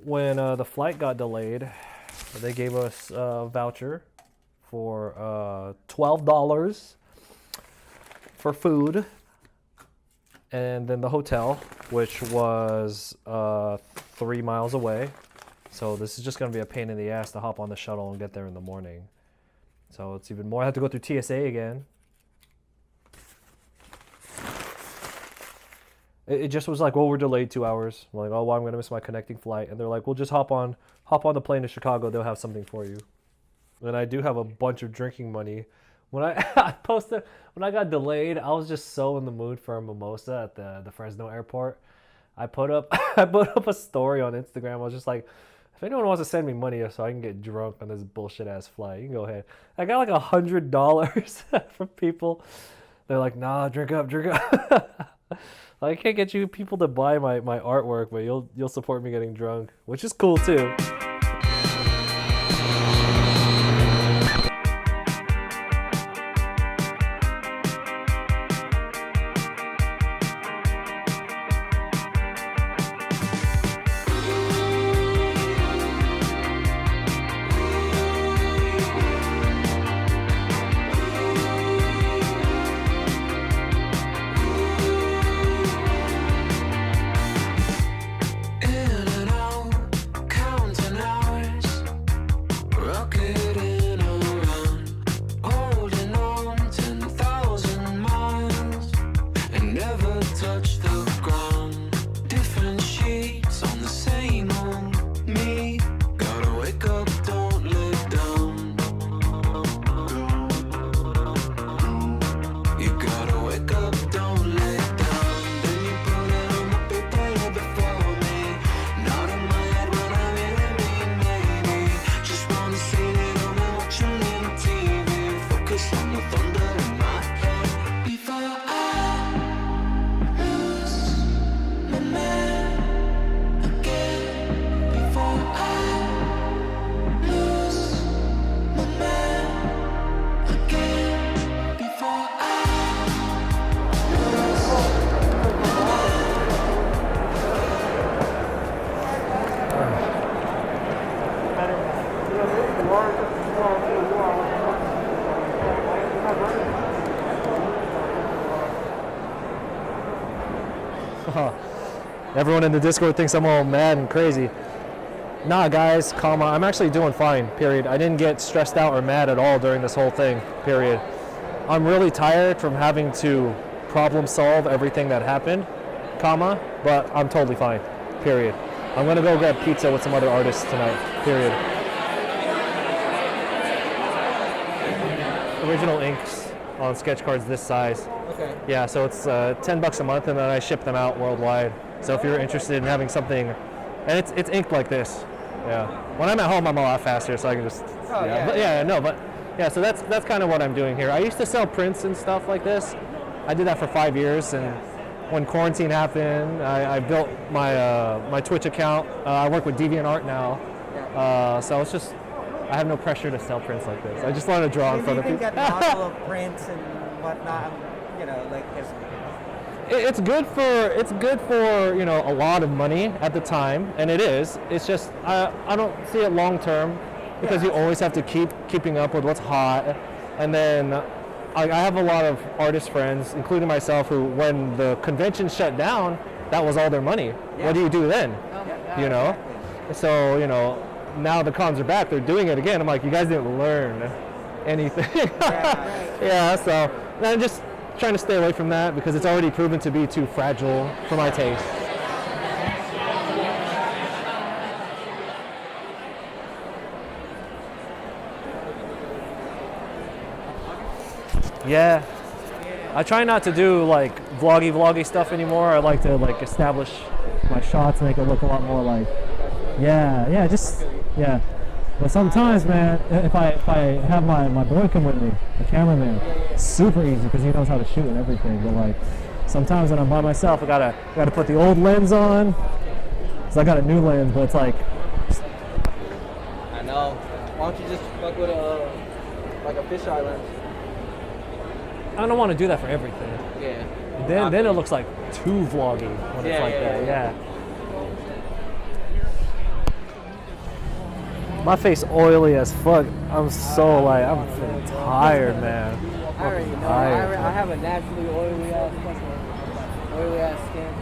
when the flight got delayed, they gave us a voucher for $12 for food, and then the hotel, which was 3 miles away. So this is just going to be a pain in the ass to hop on the shuttle and get there in the morning. So it's even more. I have to go through TSA again. It just was like, well, we're delayed 2 hours. I'm like, oh, well, I'm gonna miss my connecting flight, and they're like, well, just hop on the plane to Chicago. They'll have something for you. And I do have a bunch of drinking money. When when I got delayed, I was just so in the mood for a mimosa at the Fresno airport. I put up a story on Instagram. I was just like, if anyone wants to send me money so I can get drunk on this bullshit ass flight, you can go ahead. I got like $100 from people. They're like, nah, drink up. I can't get you people to buy my artwork, but you'll support me getting drunk, which is cool too. Everyone in the Discord thinks I'm all mad and crazy. Nah, guys, comma, I'm actually doing fine, period. I didn't get stressed out or mad at all during this whole thing, period. I'm really tired from having to problem solve everything that happened, comma, but I'm totally fine, period. I'm gonna go grab pizza with some other artists tonight, period. Original inks on sketch cards this size. Okay. Yeah, so it's $10 a month, and then I ship them out worldwide. So if you're interested in having something, and it's inked like this. Yeah. When I'm at home, I'm a lot faster, so I can just. Oh, yeah. But so that's kind of what I'm doing here. I used to sell prints and stuff like this. I did that for 5 years, and when quarantine happened, I built my Twitch account. I work with DeviantArt now, so it's just I have no pressure to sell prints like this. I just want to draw in front of people. Do you think that model of prints and whatnot, like it's good for a lot of money at the time, and it is. It's just I don't see it long term because you always have to keeping up with what's hot, and then I have a lot of artist friends, including myself, who when the convention shut down, that was all their money. Yeah. What do you do then? Exactly. So now the cons are back, they're doing it again. I'm like, you guys didn't learn anything. Yeah, so I'm just trying to stay away from that because it's already proven to be too fragile for my taste. Yeah, I try not to do like vloggy stuff anymore. I like to establish my shots, make it look a lot more like But sometimes, man, if I have my boy come with me, the cameraman, it's super easy because he knows how to shoot and everything. But like sometimes when I'm by myself, I gotta put the old lens on. So I got a new lens, but it's like. I know. Why don't you just fuck with a fisheye lens? I don't want to do that for everything. Yeah. Then it looks like too vloggy when it's like that. Yeah. My face oily as fuck. I'm so like, I'm feeling tired, man. I already know. Tired. I have a naturally oily ass skin.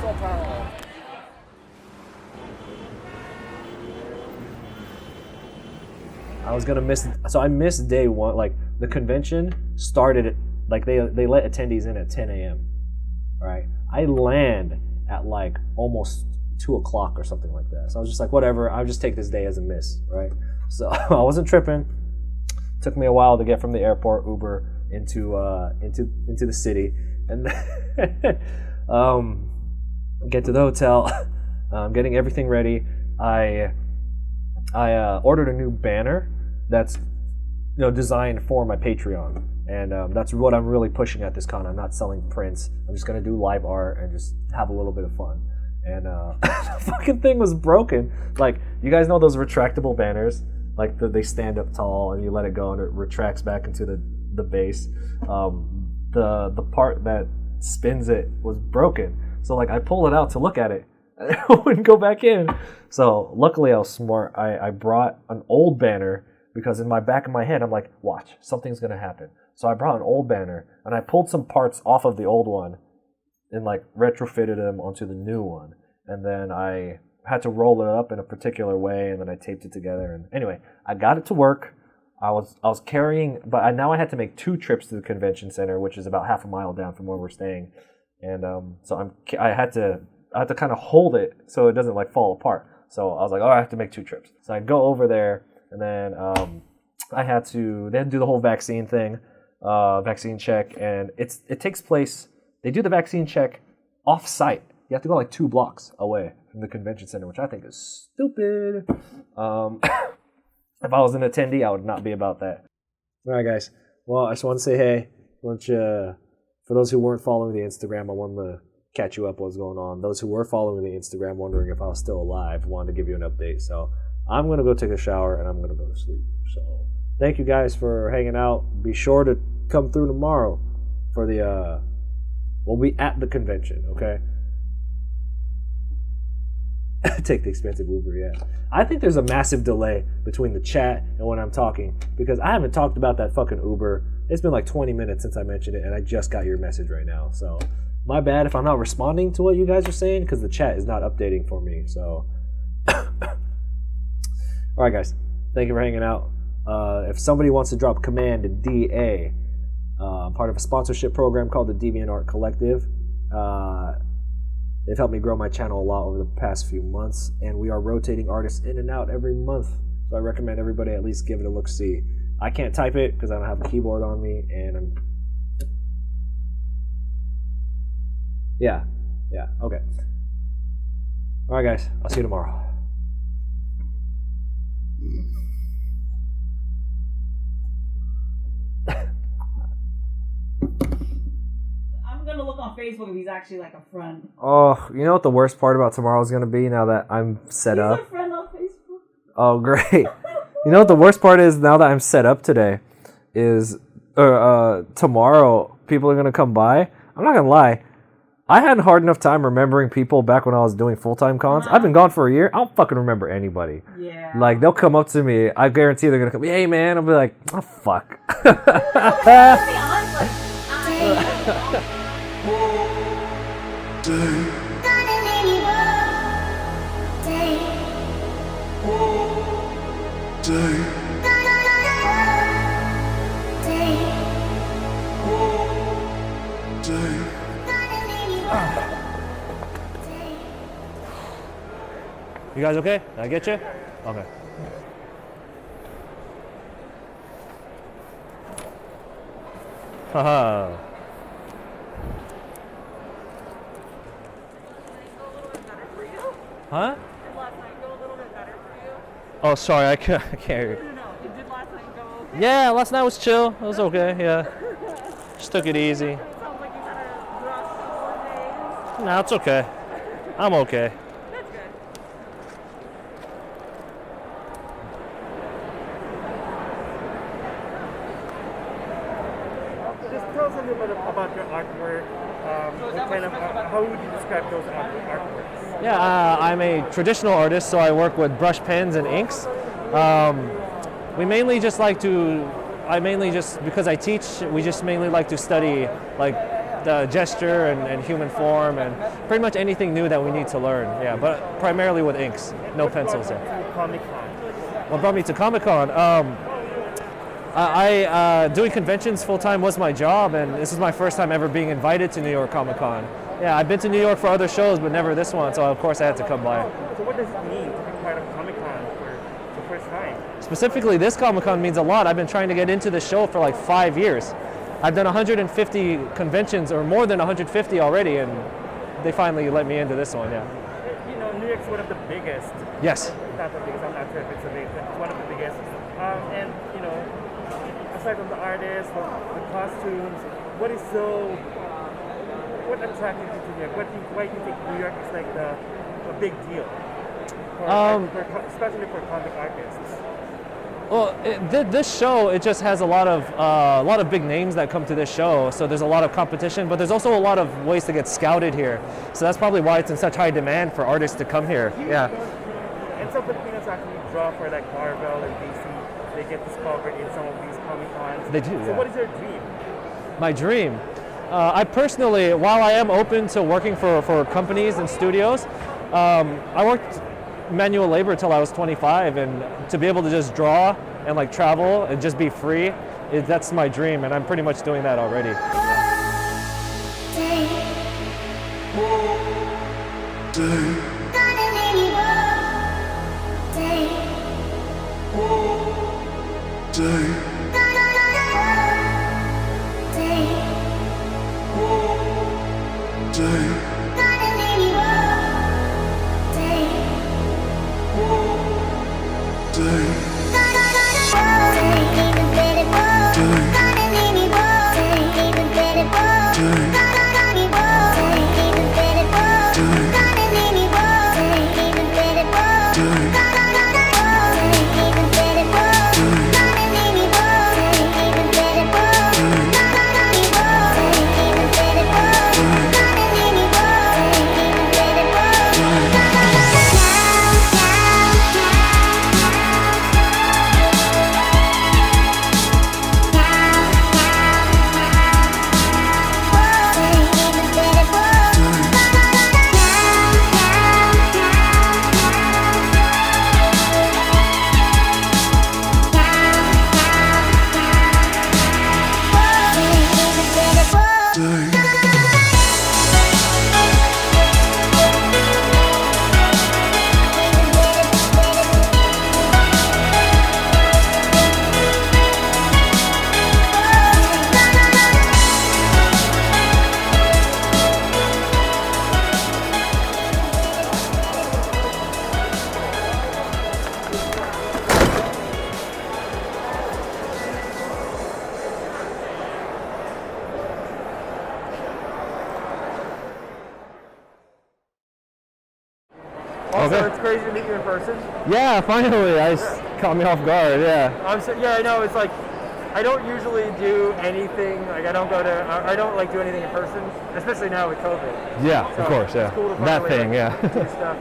So tired. I was gonna miss, so I missed day one. Like the convention started at, like they let attendees in at 10 a.m. Right? I land at like almost 2 o'clock or something like that. So I was just like, whatever. I'll just take this day as a miss, right? So I wasn't tripping. Took me a while to get from the airport Uber into the city, and get to the hotel. Getting everything ready. I ordered a new banner that's designed for my Patreon, and that's what I'm really pushing at this con. I'm not selling prints. I'm just gonna do live art and just have a little bit of fun. And the fucking thing was broken. Like, you guys know those retractable banners? Like they stand up tall and you let it go and it retracts back into the base. The part that spins it was broken. So like I pulled it out to look at it and it wouldn't go back in. So luckily I was smart. I brought an old banner because in my back of my head I'm like, watch, something's gonna happen. So I brought an old banner and I pulled some parts off of the old one and like retrofitted them onto the new one. And then I had to roll it up in a particular way, and then I taped it together. And anyway, I got it to work. I was carrying, but now I had to make 2 trips to the convention center, which is about half a mile down from where we're staying. And so I had to kind of hold it so it doesn't like fall apart. So I was like, oh, I have to make 2 trips. So I go over there, and then they had to do the whole vaccine thing, vaccine check, and it takes place. They do the vaccine check off-site. You have to go like 2 blocks away from the convention center, which I think is stupid. If I was an attendee, I would not be about that. All right, guys. Well, I just want to say, hey, for those who weren't following the Instagram, I wanted to catch you up what's going on. Those who were following the Instagram, wondering if I was still alive, wanted to give you an update. So I'm going to go take a shower, and I'm going to go to sleep. So thank you guys for hanging out. Be sure to come through tomorrow for the... we'll be at the convention, okay? Take the expensive Uber, yeah. I think there's a massive delay between the chat and when I'm talking because I haven't talked about that fucking Uber. It's been like 20 minutes since I mentioned it, and I just got your message right now. So my bad if I'm not responding to what you guys are saying because the chat is not updating for me. So, all right, guys. Thank you for hanging out. If somebody wants to drop command DA, I'm part of a sponsorship program called the DeviantArt Collective. They've helped me grow my channel a lot over the past few months, and we are rotating artists in and out every month. So I recommend everybody at least give it a look-see. I can't type it because I don't have a keyboard on me, and yeah, okay. All right, guys. I'll see you tomorrow. I'm gonna look on Facebook if he's actually like a friend. Oh, you know what the worst part about tomorrow is going to be now that I'm set He's up? a friend on Facebook. Oh, great. You know what the worst part is now that I'm set up today is tomorrow people are going to come by. I'm not going to lie. I had a hard enough time remembering people back when I was doing full-time cons. I've been gone for a year. I don't fucking remember anybody. Yeah. Like, they'll come up to me. I guarantee they're going to come, hey, man. I'll be like, oh, fuck. You guys okay? Did I get you? Okay. Haha. Huh? Did last night go a little bit better for you? Oh, sorry, I can't hear you. No. Did last night go okay? Yeah, last night was chill. It was okay, yeah. Just took it easy. It sounds like you had a rough couple of days. No, it's okay. I'm okay. That's good. Just tell us a little bit about your artwork. What kind of, how would you describe those artworks? Yeah, I'm a traditional artist, so I work with brush pens and inks. We mainly just like to, because I teach, we just mainly like to study like the gesture and human form and pretty much anything new that we need to learn. Yeah, but primarily with inks, no pencils. Yeah. What brought me to Comic-Con? Doing conventions full time was my job, and this is my first time ever being invited to New York Comic-Con. Yeah, I've been to New York for other shows, but never this one, so of course I had to come by. So what does it mean to be part of Comic-Con for the first time? Specifically, this Comic-Con means a lot. I've been trying to get into the show for like 5 years. I've done 150 conventions, or more than 150 already, and they finally let me into this one, yeah. You know, New York's one of the biggest. Yes. Not the biggest, I'm not sure if it's the biggest, but it's one of the biggest. And, you know, aside from the artists, the costumes, what attracted you to New York? Why do you think New York is like a big deal? Especially for comic artists. Well, this show, it just has a lot of big names that come to this show, so there's a lot of competition, but there's also a lot of ways to get scouted here. So that's probably why it's in such high demand for artists to come here. Yeah. And some Filipinos actually draw for like Marvel and DC. They get discovered in some of these Comic Cons. They do, So yeah. what is your dream? My dream? I personally, while I am open to working for companies and studios, I worked manual labor till I was 25, and to be able to just draw and like travel and just be free, that's my dream, and I'm pretty much doing that already. Also, Okay. it's crazy to meet you in person. Yeah, finally, caught me off guard. Yeah. I know. It's like I don't usually do anything. Like I don't like do anything in person, especially now with COVID. Yeah, So of course. Yeah. It's cool to That finally, thing. like, Yeah. do stuff.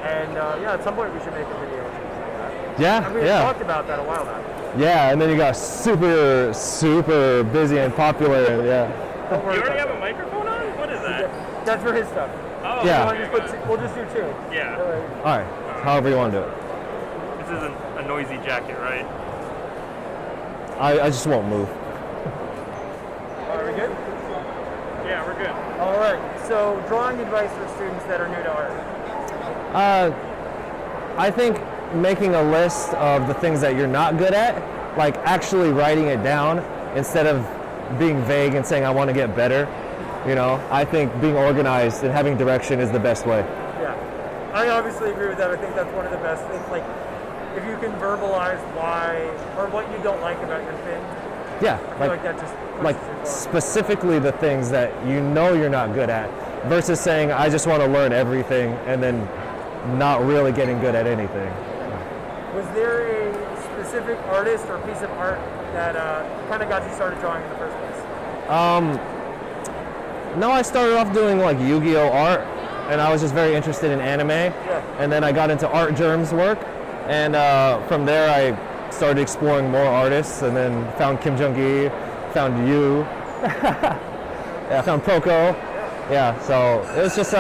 And yeah, at some point we should make a video or something like that. Yeah. And we talked about that a while back. Yeah, and then you got super busy and popular. And yeah. Don't worry You already about have a microphone on? What is that? that. That's for his stuff. Oh, Yeah. We'll just do two. Yeah. All right. However you want to do it. This isn't a noisy jacket, right? I just won't move. Are we good? Yeah, we're good. All right. So, drawing advice for students that are new to art. I think making a list of the things that you're not good at, like actually writing it down instead of being vague and saying I want to get better. You know, I think being organized and having direction is the best way. Yeah. I obviously agree with that. I think that's one of the best things. Like, if you can verbalize why or what you don't like about your thing, Yeah, I feel like that just pushes like it forward. specifically the things that you know you're not good at versus saying I just want to learn everything and then not really getting good at anything. Was there a specific artist or piece of art that kind of got you started drawing in the first place? No, I started off doing like Yu-Gi-Oh art, and I was just very interested in anime. And then I got into Art Germ's work, and from there I started exploring more artists, and then found Kim Jung-gi, found you, yeah, found Poco. Yeah, so it was just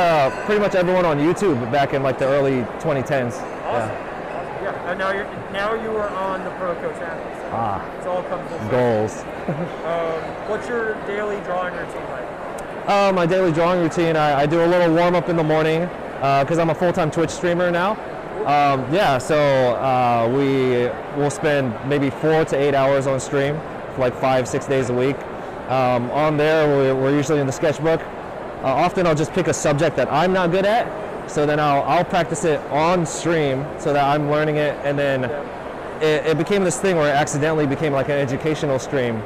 pretty much everyone on YouTube back in like the early 2010s. Awesome. Yeah, and now you are on the Proco channel. So it's all come full circle. Goals. What's your daily drawing routine like? My daily drawing routine, I do a little warm up in the morning because I'm a full-time Twitch streamer now. Yeah, so we will spend maybe 4 to 8 hours on stream, for like 5-6 days a week. On there, we're usually in the sketchbook. Often I'll just pick a subject that I'm not good at, so then I'll practice it on stream so that I'm learning it, and then it became this thing where it accidentally became like an educational stream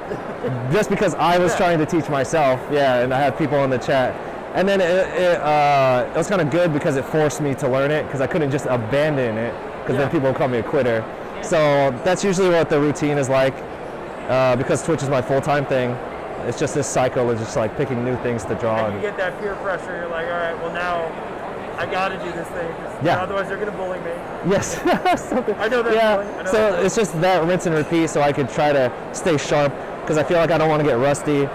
just because I was trying to teach myself, and I had people in the chat. And then it was kind of good because it forced me to learn it, because I couldn't just abandon it, because then people would call me a quitter. So that's usually what the routine is like, because Twitch is my full-time thing. It's just this cycle of just like picking new things to draw. And you get that peer pressure, you're like, all right, well now I gotta do this thing, 'cause otherwise they're gonna bully me. Yes. I know that feeling. So it's just that rinse and repeat, so I could try to stay sharp, because I feel like I don't want to get rusty.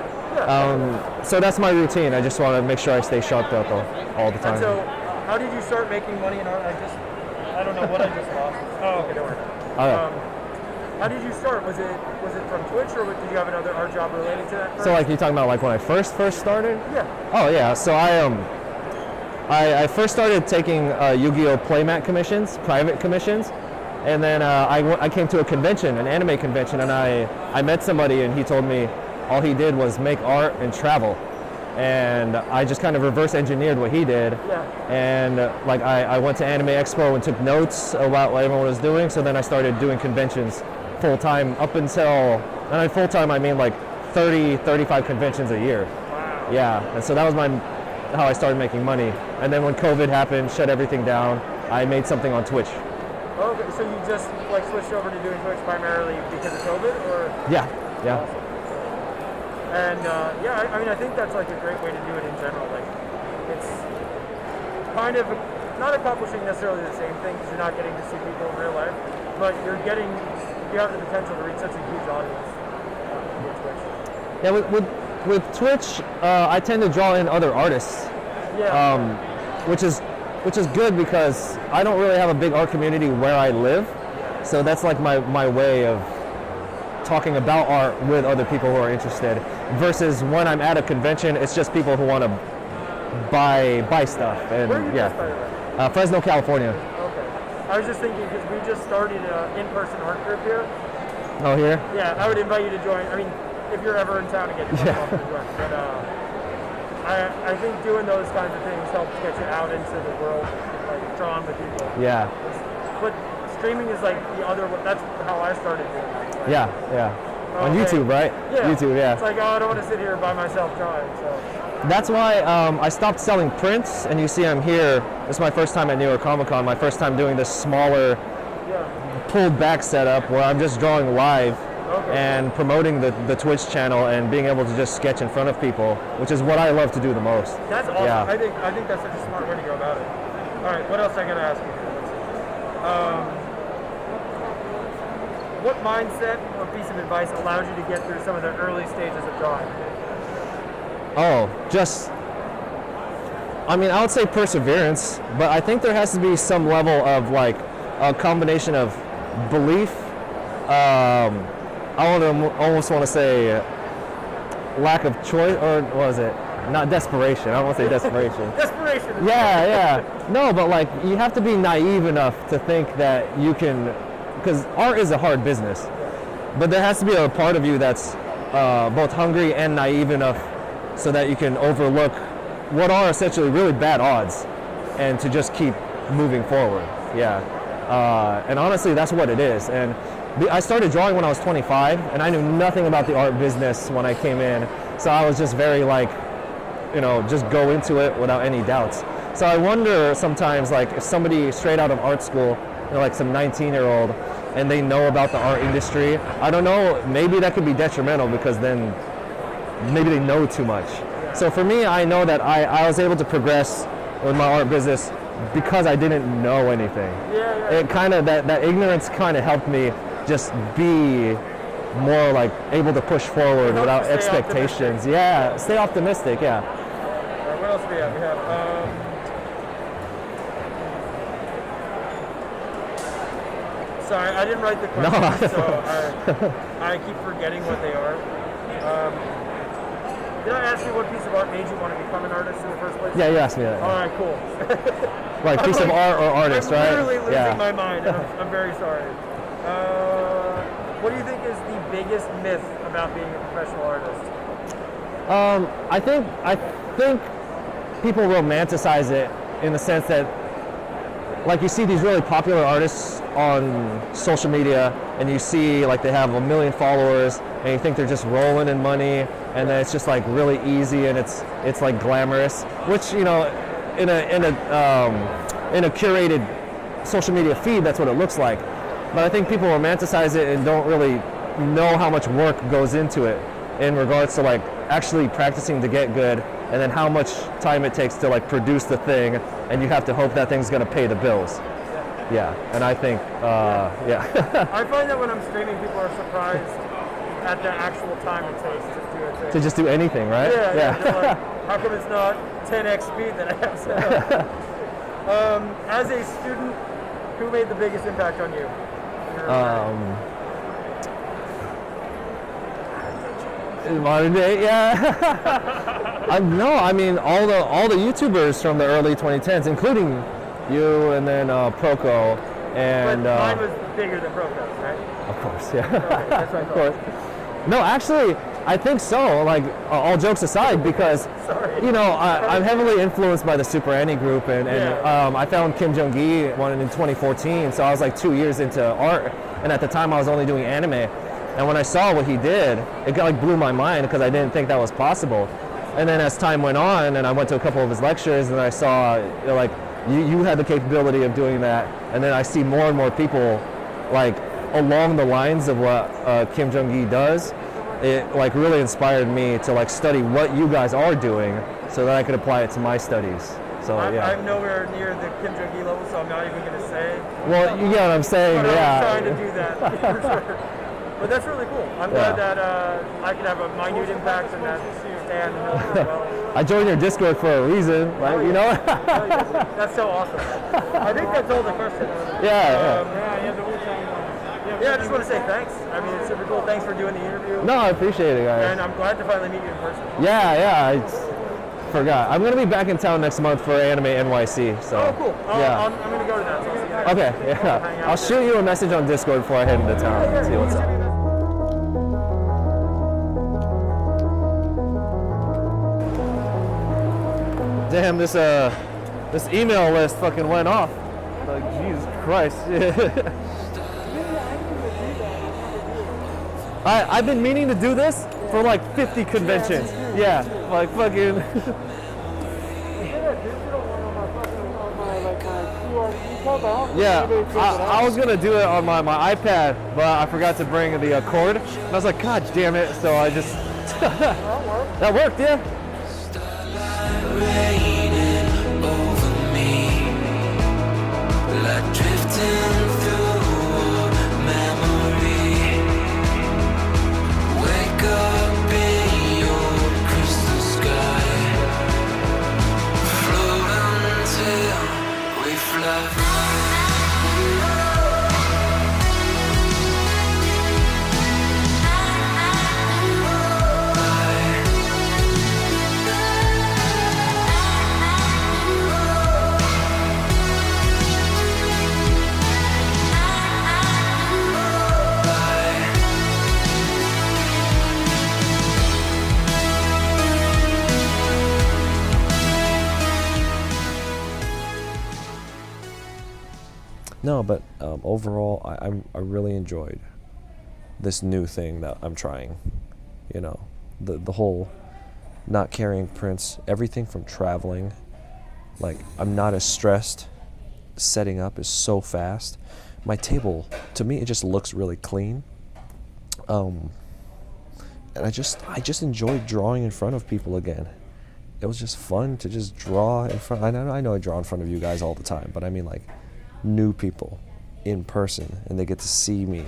So that's my routine. I just want to make sure I stay sharp throughout all the time. And so, how did you start making money in art? I don't know what I just lost. Oh, okay, don't worry. All right. How did you start? Was it from Twitch, or did you have another art job related to that? So like you're talking about like when I first started? Yeah. Oh yeah. So I first started taking Yu-Gi-Oh playmat commissions, private commissions, and then I came to a convention, an anime convention, and I met somebody, and he told me all he did was make art and travel, and I just kind of reverse engineered what he did. Yeah. And like I went to Anime Expo and took notes about what everyone was doing, so then I started doing conventions full time up until, and by full time I mean like 35 conventions a year. Wow. Yeah, and so that was how I started making money. And then when COVID happened, shut everything down, I made something on Twitch. Okay, so you just like switched over to doing Twitch primarily because of COVID, or? Yeah. And I mean, I think that's like a great way to do it in general. Like, it's kind of not accomplishing necessarily the same thing, because you're not getting to see people in real life, but you have the potential to reach such a huge audience with Twitch. Yeah, with Twitch, I tend to draw in other artists. Yeah. Which is good, because I don't really have a big art community where I live, so that's like my way of talking about art with other people who are interested, versus when I'm at a convention, it's just people who want to buy stuff. And Where are you just started? Fresno, California. Okay. I was just thinking, because we just started an in-person art group here. Oh, here? Yeah, I would invite you to join. I mean, if you're ever in town again, you're welcome to join. But I think doing those kinds of things helps get you out into the world, like drawing with people. Yeah. But streaming is like the other one. That's how I started doing it. Like, On YouTube, right? Yeah. YouTube, yeah. It's like, oh, I don't want to sit here by myself drawing. So. That's why I stopped selling prints, and you see I'm here. This is my first time at New York Comic Con, my first time doing this smaller, pulled back setup where I'm just drawing live and promoting the Twitch channel and being able to just sketch in front of people, which is what I love to do the most. That's awesome. Yeah. I think that's such a smart way to go about it. All right, what else I gotta ask you here? What mindset or piece of advice allowed you to get through some of the early stages of drawing? I mean, I would say perseverance, but I think there has to be some level of like a combination of belief. I almost want to say lack of choice, or what is it? Not desperation. I don't want to say desperation. Desperation. Yeah. No, but like you have to be naive enough to think that you can, because art is a hard business. But there has to be a part of you that's both hungry and naive enough so that you can overlook what are essentially really bad odds and to just keep moving forward. Yeah. And honestly, that's what it is. And I started drawing when I was 25, and I knew nothing about the art business when I came in. So I was just very like, just go into it without any doubts. So I wonder sometimes, like, if somebody straight out of art school, like some 19-year-old, and they know about the art industry, I don't know, maybe that could be detrimental, because then maybe they know too much. So for me, I know that I was able to progress with my art business because I didn't know anything. It kind of, that ignorance kind of helped me just be more like able to push forward without stay expectations. Yeah, stay optimistic, yeah. What else do we have? Sorry, I didn't write the questions, so I keep forgetting what they are. Did I ask you what piece of art made you want to become an artist in the first place? Yeah, you asked me that. All right, cool. Like piece of art or artist, right? I'm literally losing my mind, and I'm very sorry. What do you think is the biggest myth about being a professional artist? I think people romanticize it in the sense that, like, you see these really popular artists on social media, and you see like they have 1 million followers, and you think they're just rolling in money, and then it's just like really easy, and it's like glamorous, which, you know, in a curated social media feed, that's what it looks like. But I think people romanticize it and don't really know how much work goes into it in regards to like actually practicing to get good, and then how much time it takes to like produce the thing, and you have to hope that thing's gonna pay the bills. Yeah, and I think, I find that when I'm streaming, people are surprised at the actual time it takes to do a thing. to just do anything, right? Yeah. They're like, how come it's not 10x speed that I have set up? As a student, who made the biggest impact on you? In modern day, yeah. No, I mean all the YouTubers from the early 2010s, including you, and then Proco, and But mine was bigger than Proco's, right? of course, yeah. Okay, that's what I Of course. No, actually, I think so. Like, all jokes aside, because Sorry. you know, I'm heavily influenced by the Super Annie group, and I found Kim Jong-gi one in 2014. So I was like 2 years into art, and at the time I was only doing anime. And when I saw what he did, it like blew my mind because I didn't think that was possible. And then as time went on, and I went to a couple of his lectures, and I saw, you know, like, you had the capability of doing that. And then I see more and more people like along the lines of what Kim Jong-gi does. It like really inspired me to like study what you guys are doing so that I could apply it to my studies. So I'm nowhere near the Kim Jong-gi level, so I'm not even going to say. Well, you get what I'm saying, But yeah. I was trying to do that, for sure. But that's really cool. I'm glad that I can have a minute impact and that stand and help as well. I joined your Discord for a reason, like, you know? That's so awesome. I think that's all the questions. Yeah. Yeah, I just want to say thanks. I mean, it's super cool. Thanks for doing the interview. No, I appreciate it, guys. And I'm glad to finally meet you in person. Yeah, I forgot. I'm going to be back in town next month for Anime NYC, so. Oh, cool. I'm going to go to that. So I'll see you there. Okay, yeah. I'll shoot you a message on Discord before I head into town and see what's up. Damn, this email list fucking went off. Like, Jesus Christ. I've been meaning to do this for like 50 conventions. Yeah, like fucking. Yeah, I was gonna do it on my iPad, but I forgot to bring the cord. And I was like, God damn it! So I just that worked, yeah. Raining over me, like drifting through memory. Wake up in your crystal sky, float until we fly. No, but overall, I really enjoyed this new thing that I'm trying. You know, the whole not carrying prints, everything from traveling. Like, I'm not as stressed. Setting up is so fast. My table, to me, it just looks really clean. And I just enjoy drawing in front of people again. it was just fun to just draw in front. I know I draw in front of you guys all the time, but I mean like new people in person, and they get to see me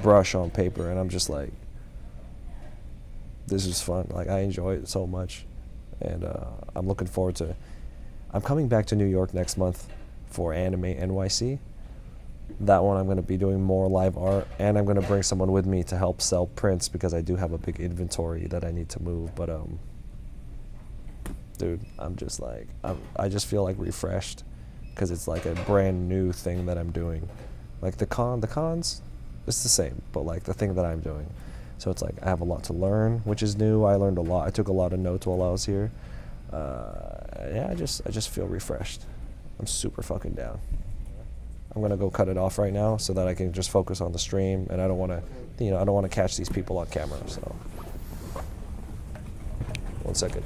brush on paper, and I'm just like, this is fun. Like, I enjoy it so much, and I'm looking forward to. I'm coming back to New York next month for Anime NYC. That one I'm going to be doing more live art, and I'm going to bring someone with me to help sell prints because I do have a big inventory that I need to move. But dude, I'm just like, I just feel like refreshed because it's like a brand new thing that I'm doing. Like the cons, it's the same, but like the thing that I'm doing. So it's like I have a lot to learn, which is new. I learned a lot. I took a lot of notes while I was here. Yeah, I just feel refreshed. I'm super fucking down. I'm gonna go cut it off right now so that I can just focus on the stream, and I don't want to, I don't want to catch these people on camera. So, 1 second.